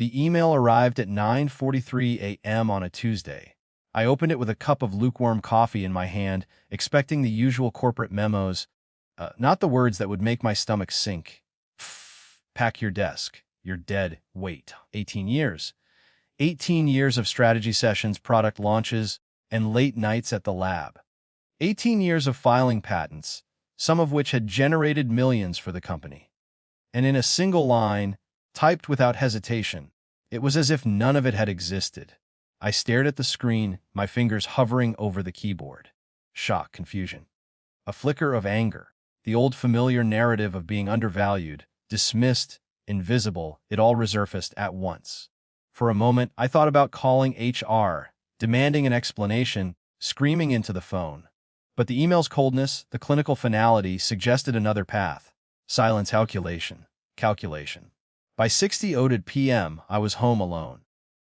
The email arrived at 9:43 a.m. on a Tuesday. I opened it with a cup of lukewarm coffee in my hand, expecting the usual corporate memos, not the words that would make my stomach sink. Pack your desk. You're dead. Wait. 18 years. 18 years of strategy sessions, product launches, and late nights at the lab. 18 years of filing patents, some of which had generated millions for the company. And in a single line, typed without hesitation, it was as if none of it had existed. I stared at the screen, my fingers hovering over the keyboard. Shock, confusion. A flicker of anger. The old familiar narrative of being undervalued, dismissed, invisible, it all resurfaced at once. For a moment, I thought about calling HR, demanding an explanation, screaming into the phone. But the email's coldness, the clinical finality, suggested another path. Silence, calculation. By 6:00 p.m., I was home alone.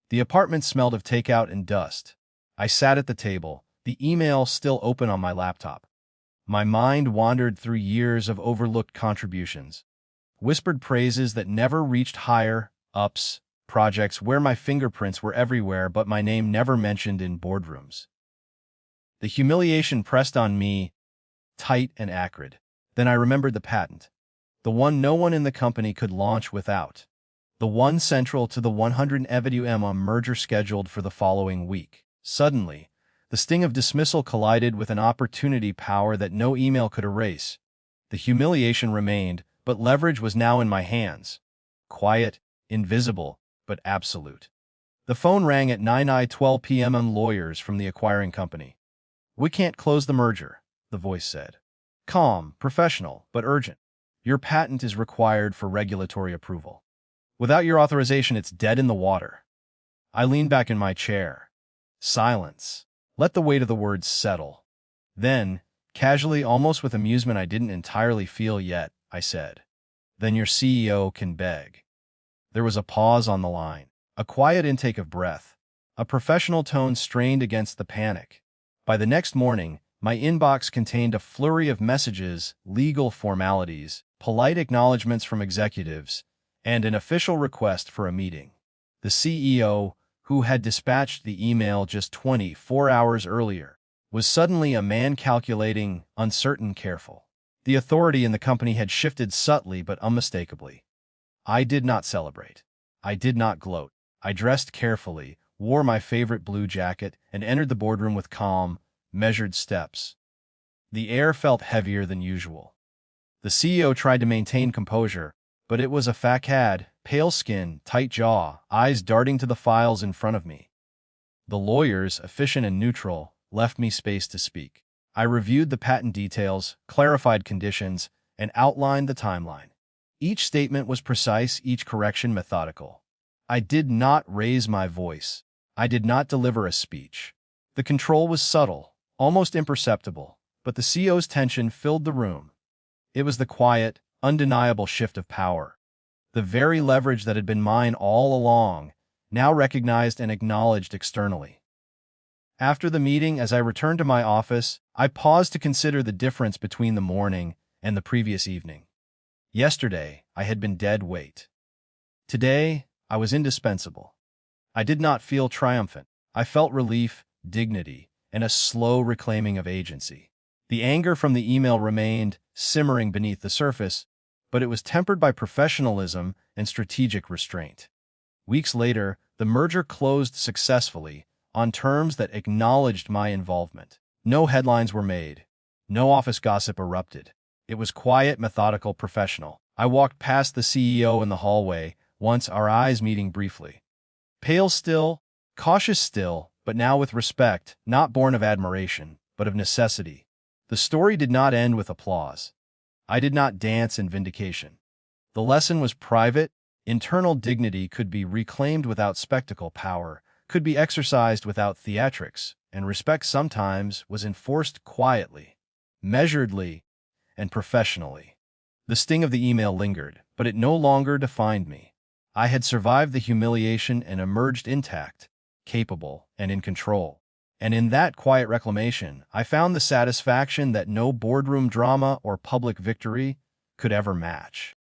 The apartment smelled of takeout and dust. I sat at the table, the email still open on my laptop. My mind wandered through years of overlooked contributions, whispered praises that never reached higher ups, projects where my fingerprints were everywhere but my name never mentioned in boardrooms. The humiliation pressed on me, tight and acrid. Then I remembered the patent, the one no one in the company could launch without, the one central to the 100 EVIDU-M merger scheduled for the following week. Suddenly, the sting of dismissal collided with an opportunity power that no email could erase. The humiliation remained, but leverage was now in my hands. Quiet, invisible, but absolute. The phone rang at 9:12 p.m. Lawyers from the acquiring company. "We can't close the merger," the voice said. Calm, professional, but urgent. "Your patent is required for regulatory approval. Without your authorization, it's dead in the water." I leaned back in my chair. Silence. Let the weight of the words settle. Then, casually, almost with amusement I didn't entirely feel yet, I said, "Then your CEO can beg." There was a pause on the line, a quiet intake of breath, a professional tone strained against the panic. By the next morning, my inbox contained a flurry of messages, legal formalities, polite acknowledgments from executives, and an official request for a meeting. The CEO, who had dispatched the email just 24 hours earlier, was suddenly a man calculating, uncertain, careful. The authority in the company had shifted subtly but unmistakably. I did not celebrate. I did not gloat. I dressed carefully, wore my favorite blue jacket, and entered the boardroom with calm, measured steps. The air felt heavier than usual. The CEO tried to maintain composure, but it was a facade, pale skin, tight jaw, eyes darting to the files in front of me. The lawyers, efficient and neutral, left me space to speak. I reviewed the patent details, clarified conditions, and outlined the timeline. Each statement was precise, each correction methodical. I did not raise my voice. I did not deliver a speech. The control was subtle, almost imperceptible, but the CEO's tension filled the room. It was the quiet, undeniable shift of power. The very leverage that had been mine all along, now recognized and acknowledged externally. After the meeting, as I returned to my office, I paused to consider the difference between the morning and the previous evening. Yesterday, I had been dead weight. Today, I was indispensable. I did not feel triumphant. I felt relief, dignity, and a slow reclaiming of agency. The anger from the email remained, simmering beneath the surface, but it was tempered by professionalism and strategic restraint. Weeks later, the merger closed successfully, on terms that acknowledged my involvement. No headlines were made. No office gossip erupted. It was quiet, methodical, professional. I walked past the CEO in the hallway, once our eyes meeting briefly. Pale still, cautious still, but now with respect, not born of admiration, but of necessity. The story did not end with applause. I did not dance in vindication. The lesson was private. Internal dignity could be reclaimed without spectacle, power could be exercised without theatrics, and respect sometimes was enforced quietly, measuredly, and professionally. The sting of the email lingered, but it no longer defined me. I had survived the humiliation and emerged intact, capable, and in control. And in that quiet reclamation, I found the satisfaction that no boardroom drama or public victory could ever match.